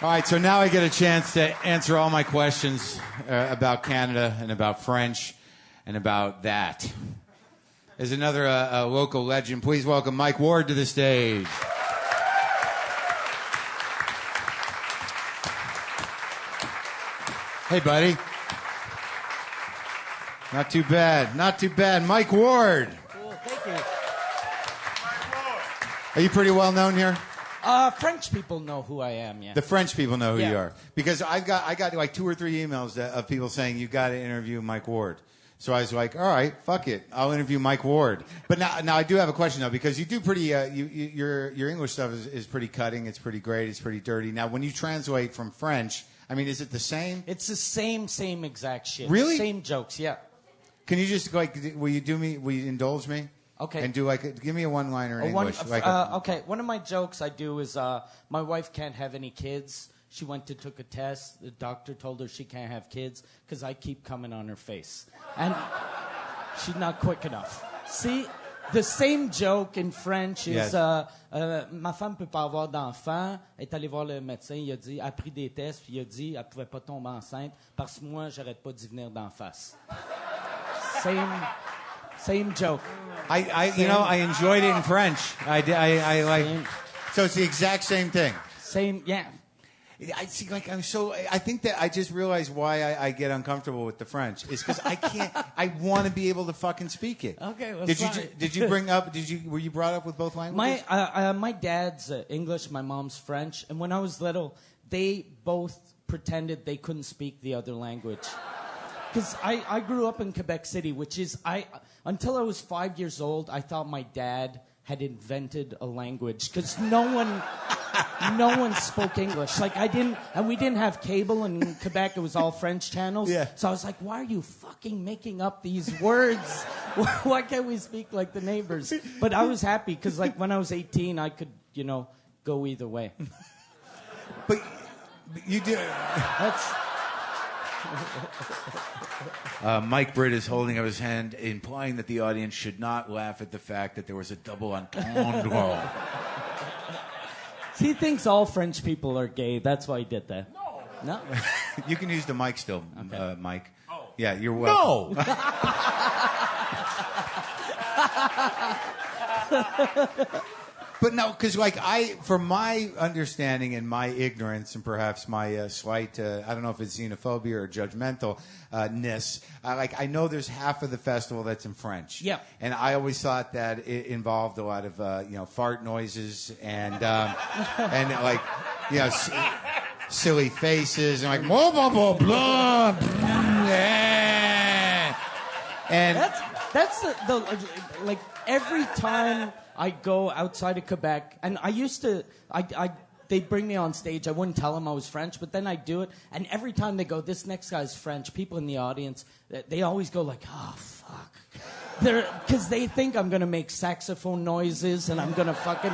All right, so now I get a chance to answer all my questions about Canada and about French and about that. There's another local legend. Please welcome Mike Ward to the stage. Hey, buddy. Not too bad. Not too bad. Mike Ward. Cool, thank you. Are you pretty well known here? French people know who I am, yeah. The French people know who Yeah. you are. Because I got like 2 or 3 emails of people saying, you got to interview Mike Ward. So I was like, all right, fuck it. I'll interview Mike Ward. But now I do have a question, though, because you do pretty, your English stuff is pretty cutting. It's pretty great. It's pretty dirty. Now, when you translate from French, I mean, is it the same? It's the same exact shit. Really? Same jokes, yeah. Can you just, like, will you indulge me? Okay. And do, like, give me a one-liner in English. Okay, one of my jokes I do is my wife can't have any kids. She went to took a test. The doctor told her she can't have kids because I keep coming on her face. And she's not quick enough. See, the same joke in French is ma femme peut pas avoir d'enfant. Elle est allée voir le médecin, il a dit, a pris des tests, puis il a dit, elle pouvait pas tomber enceinte parce que moi, j'arrête pas d'y venir d'en face. Same joke. I enjoyed it in French. I like. So it's the exact same thing. Same, yeah. I see. Like I think that I just realized why I get uncomfortable with the French is because I can't. I want to be able to fucking speak it. Okay. Well, did you bring up? Were you brought up with both languages? My dad's English, my mom's French, and when I was little, they both pretended they couldn't speak the other language. Because I grew up in Quebec City, which is until I was 5 years old, I thought my dad had invented a language because no one spoke English. Like we didn't have cable in Quebec. It was all French channels. Yeah. So I was like, why are you fucking making up these words? Why can't we speak like the neighbors? But I was happy because like when I was 18, I could, go either way. But you do. That's. Mike Britt is holding up his hand, implying that the audience should not laugh at the fact that there was a double entendre. He thinks all French people are gay. That's why he did that. No? You can use the mic still, Okay. Mike. Oh. Yeah, you're welcome. No! But no, because from my understanding and my ignorance and perhaps my slight, I don't know if it's xenophobia or judgmentalness, I know there's half of the festival that's in French. Yeah. And I always thought that it involved a lot of, fart noises and silly faces and blah, blah, blah, blah, yeah. And that's the every time I go outside of Quebec, and I used to, they'd bring me on stage. I wouldn't tell them I was French, but then I'd do it. And every time they go, this next guy's French, people in the audience, they always go like, oh, fuck. Because they think I'm going to make saxophone noises and I'm going to fucking...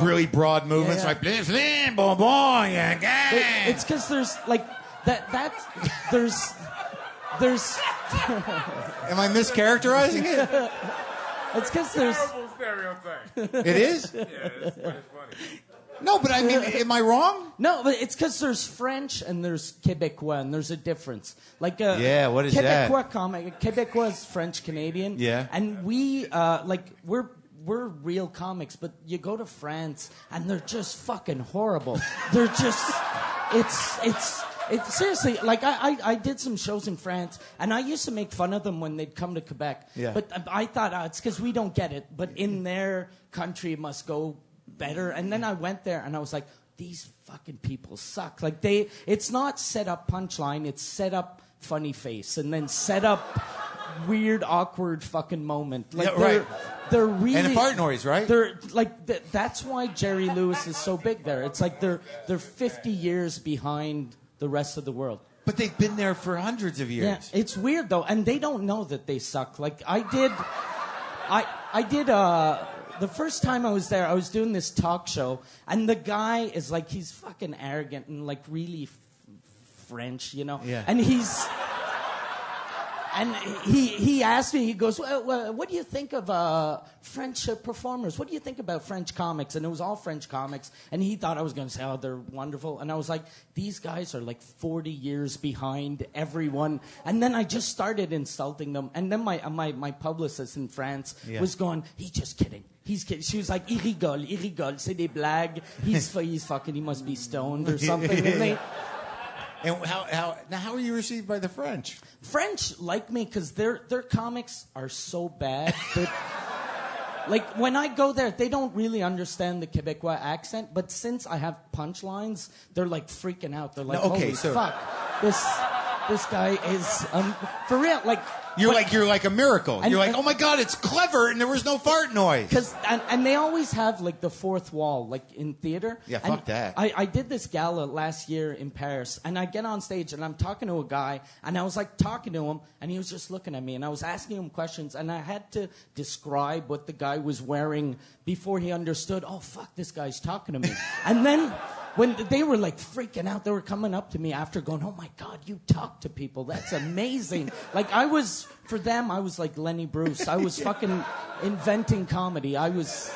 really broad movements, like, blim, blim, boom, boom, yeah, yeah. It's because there's, there's... Am I mischaracterizing it? It's because there's... Terrible stereotype. It is? Yeah, it's funny. No, but I mean, am I wrong? No, but it's because there's French and there's Quebecois, and there's a difference. What is that? Quebecois is French Canadian. Yeah. And we, we're real comics, but you go to France and they're just fucking horrible. They're just, it's seriously, I did some shows in France, and I used to make fun of them when they'd come to Quebec. Yeah. But I thought, it's because we don't get it. But in their country, it must go better. And then I went there, and I was like, these fucking people suck. It's not set up punchline, it's set up funny face, and then set up weird, awkward fucking moment. Right. They're really... And a fart noise, right? They're that's why Jerry Lewis is so big there. It's like they're 50 years behind the rest of the world. But they've been there for hundreds of years. Yeah, it's weird though, and they don't know that they suck. I did the first time I was there, I was doing this talk show, and the guy is he's fucking arrogant and really French, Yeah. And he's And he asked me, he goes, well, what do you think of French performers? What do you think about French comics? And it was all French comics. And he thought I was going to say, oh, they're wonderful. And I was like, these guys are like 40 years behind everyone. And then I just started insulting them. And then my publicist in France was going, he's just kidding. He's kidding. She was like, il rigole, c'est des blagues. He's fucking, he must be stoned or something. And how are you received by the French? French like me because their comics are so bad that, like, when I go there, they don't really understand the Quebecois accent. But since I have punchlines, they're like freaking out. They're like, holy fuck, this guy is for real. Like you're like a miracle. You're like, oh my god, it's clever, and there was no fart noise. And they always have like the fourth wall, like in theater. Yeah, fuck that. I did this gala last year in Paris, and I get on stage and I'm talking to a guy, and I was like talking to him, and he was just looking at me, and I was asking him questions, and I had to describe what the guy was wearing before he understood. Oh fuck, this guy's talking to me, and then. When they were like freaking out, they were coming up to me after going, oh my God, you talk to people. That's amazing. Like for them, I was like Lenny Bruce. I was fucking inventing comedy. I was.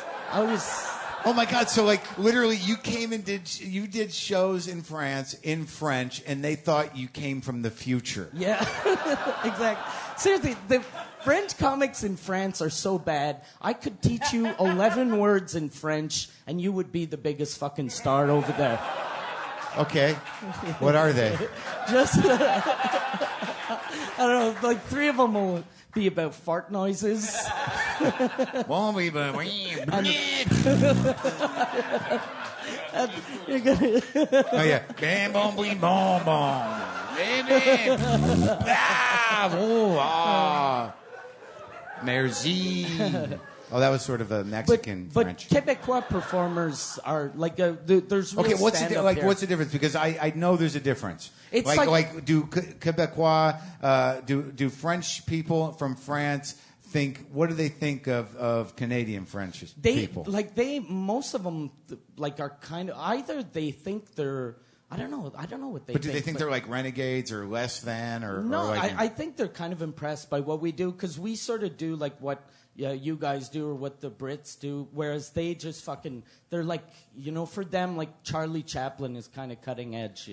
Oh my God! So like literally, you came and did shows in France in French, and they thought you came from the future. Yeah, exactly. Seriously, the French comics in France are so bad. I could teach you 11 words in French, and you would be the biggest fucking star over there. Okay, what are they? Just I don't know. Like 3 of them will be about fart noises. Oh yeah, bam, boom, boom, boom, boom. Merci. Oh, that was sort of a Mexican French. But Quebecois performers are like there's real what's stand-up here. what's the difference? Because I know there's a difference. It's like do Quebecois do French people from France think? What do they think of Canadian French people? Most of them like are kind of either they think they're. I don't know what they think. But do they think they're like renegades or less than or no? Or I think they're kind of impressed by what we do because we sort of do like what you guys do or what the Brits do, whereas they just fucking they're like for them like Charlie Chaplin is kind of cutting edge.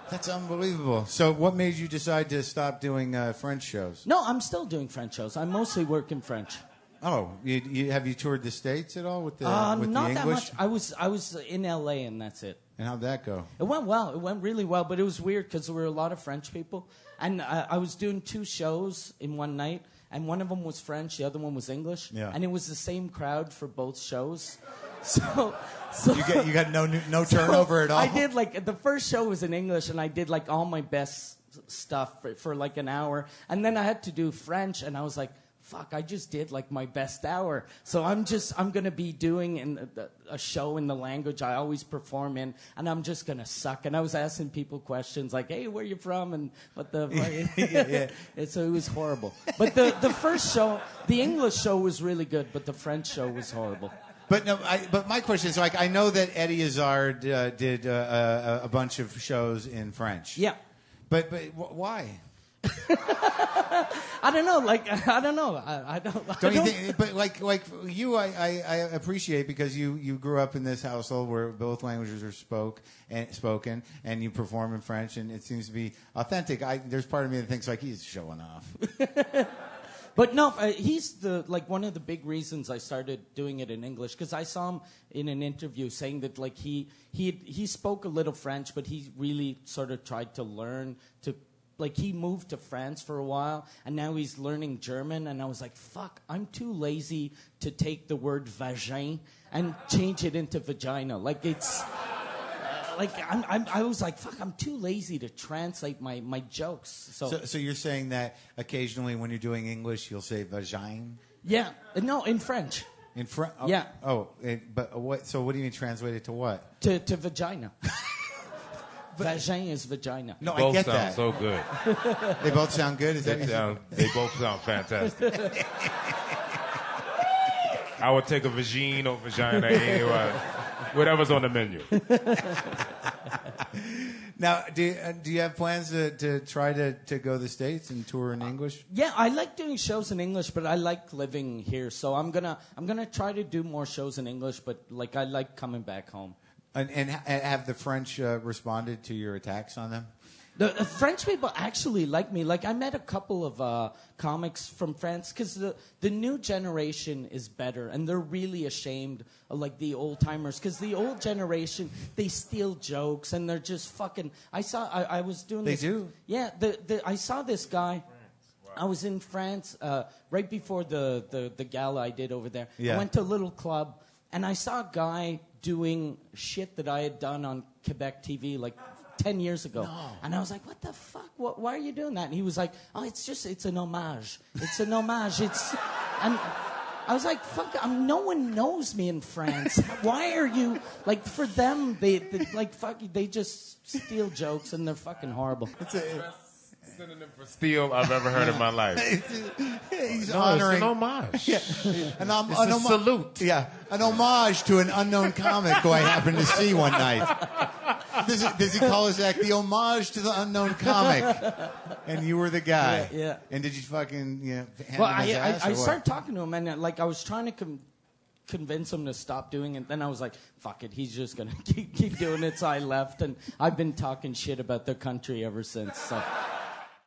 That's unbelievable. So what made you decide to stop doing French shows? No, I'm still doing French shows. I mostly work in French. Oh, have you toured the States at all with the not the English? That much. I was in L.A. and that's it. And how'd that go? It went well. It went really well, but it was weird because there were a lot of French people. And I was doing 2 shows in one night, and one of them was French, the other one was English. Yeah. And it was the same crowd for both shows. So you got no turnover at all? I did the first show was in English, and I did like all my best stuff for like an hour. And then I had to do French, and I was like, fuck, I just did like my best hour. So I'm going to be doing a show in the language I always perform in, and I'm just going to suck. And I was asking people questions like, hey, where you from? And what the... yeah. And so it was horrible. But the first show, the English show was really good, but the French show was horrible. But no, but my question is I know that Eddie Izzard did a bunch of shows in French. Yeah. But why? I don't know. I don't know. I don't you think? But like you, I appreciate because you grew up in this household where both languages are spoken, and you perform in French, and it seems to be authentic. There's part of me that thinks like he's showing off. But no, he's one of the big reasons I started doing it in English because I saw him in an interview saying that like he spoke a little French, but he really sort of tried to learn to. Like, he moved to France for a while, and now he's learning German, and I was like, fuck, I'm too lazy to take the word vagin and change it into vagina. Like, it's... I was like, fuck, I'm too lazy to translate my jokes. So you're saying that occasionally when you're doing English, you'll say vagin? Yeah. No, in French. In French? Oh, yeah. But what? So what do you mean translate it to what? To vagina. Vagin is vagina. No, both I get sound that. so good. They both sound good? They both sound fantastic. I would take a vagine or vagina anyway. Whatever's on the menu. Now, do you have plans to try to go to the States and tour in English? Yeah, I like doing shows in English, but I like living here. So I'm gonna try to do more shows in English, but like I like coming back home. And have the French responded to your attacks on them? The French people actually like me. Like I met a couple of comics from France because the new generation is better, and they're really ashamed of like the old timers because the old generation they steal jokes and they're just fucking. I was doing. They this, do. Yeah, I saw this guy. I was in France right before the gala I did over there. Yeah. I went to a little club and I saw a guy doing shit that I had done on Quebec TV like 10 years ago. No. And I was like, what the fuck? Why are you doing that? And he was like, oh, it's an homage. It's an homage. And I was like, fuck, no one knows me in France. Why are you, like, for them, they like, fuck, they just steal jokes and they're fucking horrible. Synonym for steal I've ever heard in my life. He's No, honoring. it's an homage. Yeah. It's a salute. Yeah, an homage to an unknown comic who I happened to see one night. Does he call his act the homage to the unknown comic? And you were the guy. Yeah. And did you fucking hand Well, him his ass, I or what? started talking to him, and like I was trying to convince him to stop doing it. Then I was like, fuck it, he's just gonna keep doing it. So I left, and I've been talking shit about their country ever since. So.